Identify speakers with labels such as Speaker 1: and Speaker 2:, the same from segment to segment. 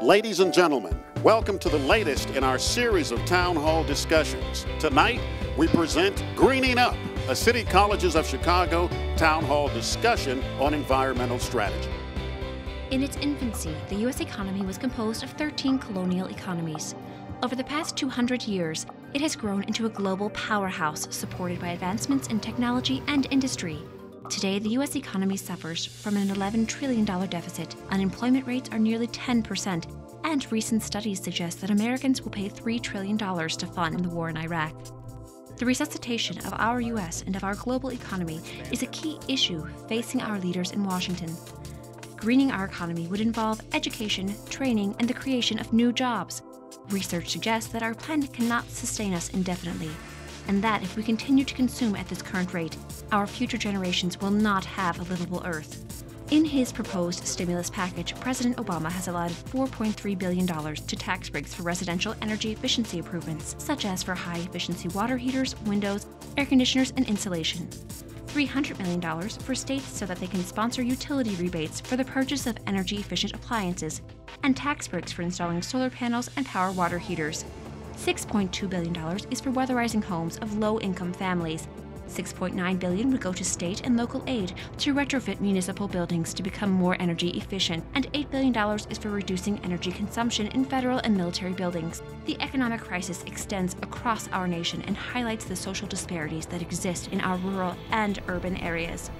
Speaker 1: Ladies and gentlemen, welcome to the latest in our series of town hall discussions. Tonight, we present Greening Up, a City Colleges of Chicago town hall discussion on environmental strategy.
Speaker 2: In its infancy, the U.S. economy was composed of 13 colonial economies. Over the past 200 years, it has grown into a global powerhouse supported by advancements in technology and industry. Today, the U.S. economy suffers from an $11 trillion deficit. Unemployment rates are nearly 10%, and recent studies suggest that Americans will pay $3 trillion to fund the war in Iraq. The resuscitation of our U.S. and of our global economy is a key issue facing our leaders in Washington. Greening our economy would involve education, training, and the creation of new jobs. Research suggests that our planet cannot sustain us indefinitely, and that if we continue to consume at this current rate, our future generations will not have a livable Earth. In his proposed stimulus package, President Obama has allotted $4.3 billion to tax breaks for residential energy efficiency improvements, such as for high-efficiency water heaters, windows, air conditioners, and insulation. $300 million for states so that they can sponsor utility rebates for the purchase of energy-efficient appliances, and tax breaks for installing solar panels and power water heaters. $6.2 billion is for weatherizing homes of low-income families. $6.9 billion would go to state and local aid to retrofit municipal buildings to become more energy efficient, and $8 billion is for reducing energy consumption in federal and military buildings. The economic crisis extends across our nation and highlights the social disparities that exist in our rural and urban areas.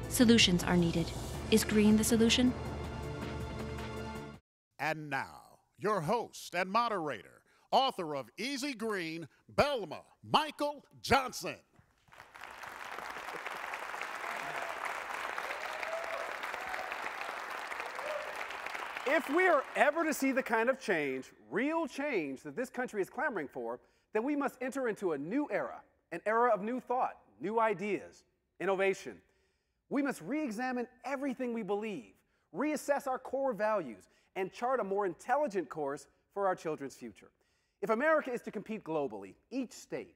Speaker 2: Solutions are needed. Is green the solution?
Speaker 1: And now, your host and moderator, author of Easy Green, Belma Michael Johnson.
Speaker 3: If we are ever to see the kind of change, real change, that this country is clamoring for, then we must enter into a new era, an era of new thought, new ideas, innovation. We must re-examine everything we believe, reassess our core values, and chart a more intelligent course for our children's future. If America is to compete globally, each state,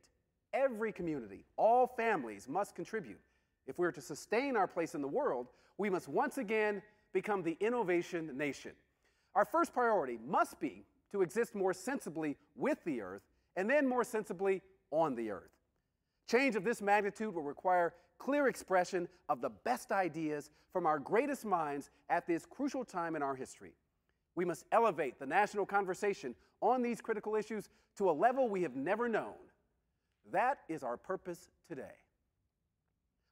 Speaker 3: every community, all families must contribute. If we're to sustain our place in the world, we must once again become the innovation nation. Our first priority must be to exist more sensibly with the earth and then more sensibly on the earth. Change of this magnitude will require clear expression of the best ideas from our greatest minds at this crucial time in our history. We must elevate the national conversation on these critical issues to a level we have never known. That is our purpose today.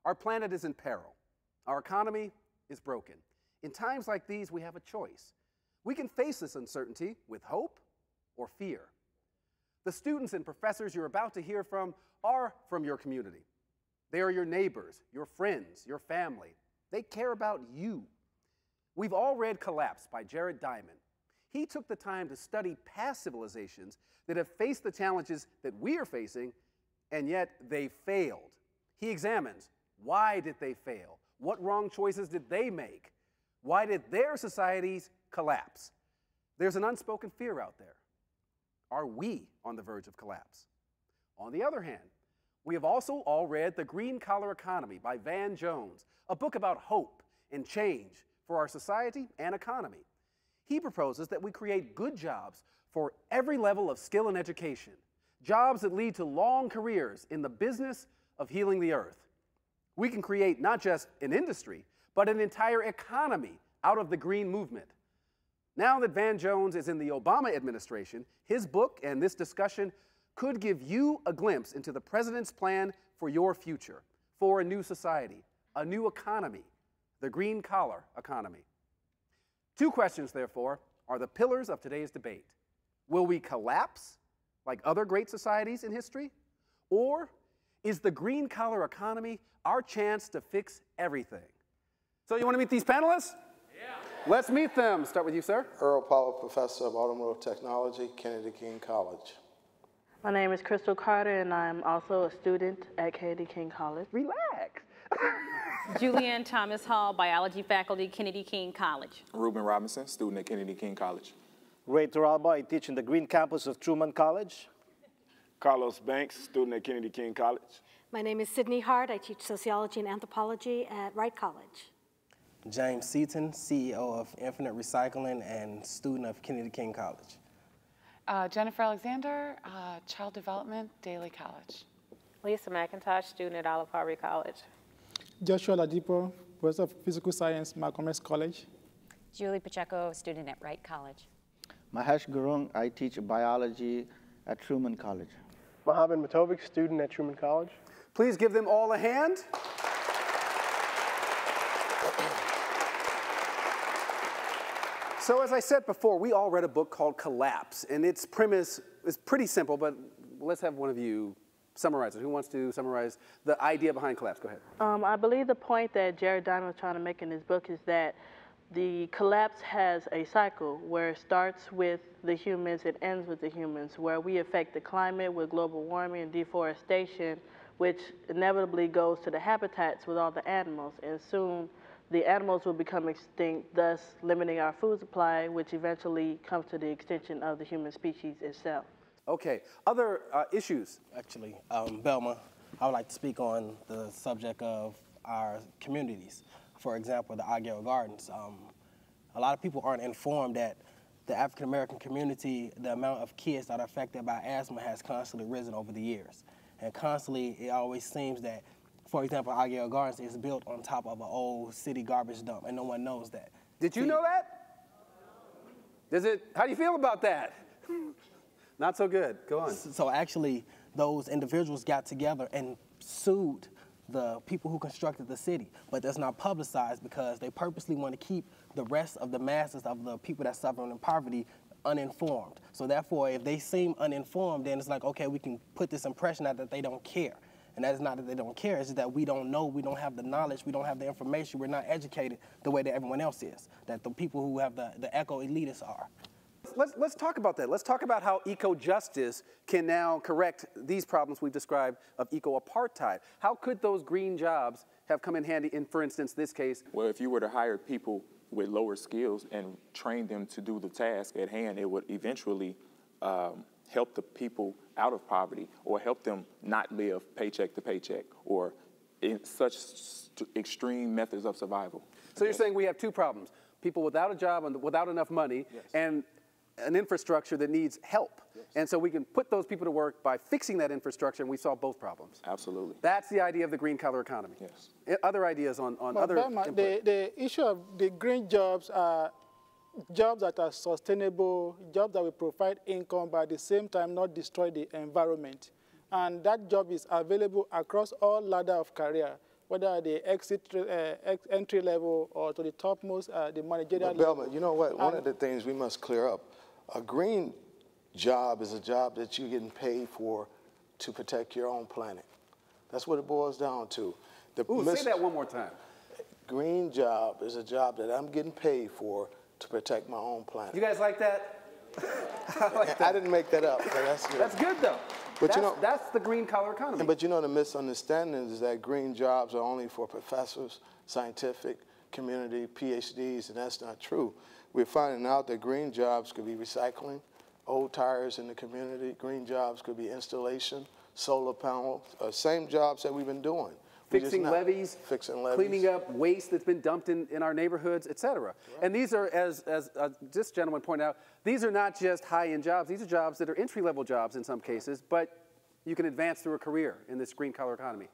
Speaker 3: Our planet is in peril. Our economy is broken. In times like these, we have a choice. We can face this uncertainty with hope or fear. The students and professors you're about to hear from are from your community. They are your neighbors, your friends, your family. They care about you. We've all read Collapse by Jared Diamond. He took the time to study past civilizations that have faced the challenges that we are facing, and yet they failed. He examines, why did they fail? What wrong choices did they make? Why did their societies collapse? There's an unspoken fear out there. Are we on the verge of collapse? On the other hand, we have also all read The Green Collar Economy by Van Jones, a book about hope and change for our society and economy. He proposes that we create good jobs for every level of skill and education, jobs that lead to long careers in the business of healing the earth. We can create not just an industry, but an entire economy out of the green movement. Now that Van Jones is in the Obama administration, his book and this discussion could give you a glimpse into the president's plan for your future, for a new society, a new economy, the green collar economy. Two questions, therefore, are the pillars of today's debate. Will we collapse like other great societies in history? Or is the green collar economy our chance to fix everything? So you want to meet these panelists? Yeah. Let's meet them. Start with you, sir.
Speaker 4: Earl Powell, Professor of Automotive Technology, Kennedy King College.
Speaker 5: My name is Crystal Carter, and I'm also a student at Kennedy King College.
Speaker 3: Relax.
Speaker 6: Julianne Thomas Hall, Biology Faculty, Kennedy King College.
Speaker 7: Ruben Robinson, student at Kennedy King College.
Speaker 8: Ray Toralba, I teach in the Green Campus of Truman College.
Speaker 9: Carlos Banks, student at Kennedy King College.
Speaker 10: My name is Sydney Hart. I teach sociology and anthropology at Wright College. James Seaton, CEO of Infinite Recycling and student of Kennedy King College.
Speaker 11: Jennifer Alexander, Child Development, Daly College.
Speaker 6: Lisa McIntosh, student at Olive Harvey College.
Speaker 12: Joshua Ladipo, Professor of Physical Science, Malcolm X College.
Speaker 13: Julie Pacheco, student at Wright College.
Speaker 14: Mahesh Gurung, I teach biology at Truman College.
Speaker 15: Mohammed Matovic, student at Truman College.
Speaker 3: Please give them all a hand. So as I said before, we all read a book called Collapse, and its premise is pretty simple, but let's have one of you summarize it. Who wants to summarize the idea behind Collapse? Go ahead.
Speaker 5: I believe the point that Jared Diamond was trying to make in his book is that the collapse has a cycle where it starts with the humans, it ends with the humans, where we affect the climate with global warming and deforestation, which inevitably goes to the habitats with all the animals, and soon the animals will become extinct, thus limiting our food supply, which eventually comes to the extinction of the human species itself.
Speaker 3: Okay, other issues?
Speaker 10: Actually, Belma, I would like to speak on the subject of our communities. For example, the Aguero Gardens. A lot of people aren't informed that the African American community, the amount of kids that are affected by asthma has constantly risen over the years. And constantly, it always seems that, for example, Aguero Gardens is built on top of an old city garbage dump, and no one knows that.
Speaker 3: Did you know that? How do you feel about that? Not so good. Go on.
Speaker 10: So actually, those individuals got together and sued the people who constructed the city, but that's not publicized because they purposely want to keep the rest of the masses of the people that suffer in poverty uninformed. So therefore, if they seem uninformed, then it's like, okay, we can put this impression out that they don't care. And that is not that they don't care, it's just that we don't know, we don't have the knowledge, we don't have the information, we're not educated the way that everyone else is, that the people who have the eco-elitists are.
Speaker 3: Let's talk about that. Let's talk about how eco-justice can now correct these problems we've described of eco-apartheid. How could those green jobs have come in handy in, for instance, this case?
Speaker 7: Well, if you were to hire people with lower skills and train them to do the task at hand, it would eventually help the people out of poverty or help them not live paycheck to paycheck or in such extreme methods of survival.
Speaker 3: So you're saying we have two problems, people without a job and without enough money, yes, and an infrastructure that needs help. Yes. And so we can put those people to work by fixing that infrastructure, and we solve both problems.
Speaker 7: Absolutely.
Speaker 3: That's the idea of the green collar economy.
Speaker 7: Yes.
Speaker 3: Other ideas on other input?
Speaker 12: The issue of the green jobs are jobs that are sustainable, jobs that will provide income, but at the same time not destroy the environment. And that job is available across all ladder of career, whether the entry level or to the topmost, the managerial level.
Speaker 4: Belma, you know what? One of the things we must clear up, a green job is a job that you're getting paid for to protect your own planet. That's what it boils down to.
Speaker 3: Say that one more time.
Speaker 4: Green job is a job that I'm getting paid for to protect my own planet.
Speaker 3: You guys like that? I like that.
Speaker 4: I didn't make that up. But that's good.
Speaker 3: That's good, though.
Speaker 4: But
Speaker 3: that's the green collar economy.
Speaker 4: But you know, the misunderstanding is that green jobs are only for professors, scientific community, PhDs, and that's not true. We're finding out that green jobs could be recycling, old tires in the community. Green jobs could be installation, solar panels, same jobs that we've been doing.
Speaker 3: Fixing levees, cleaning up waste that's been dumped in our neighborhoods, et cetera. Right. And these are, as this gentleman pointed out, these are not just high-end jobs. These are jobs that are entry-level jobs in some cases, but you can advance through a career in this green collar economy.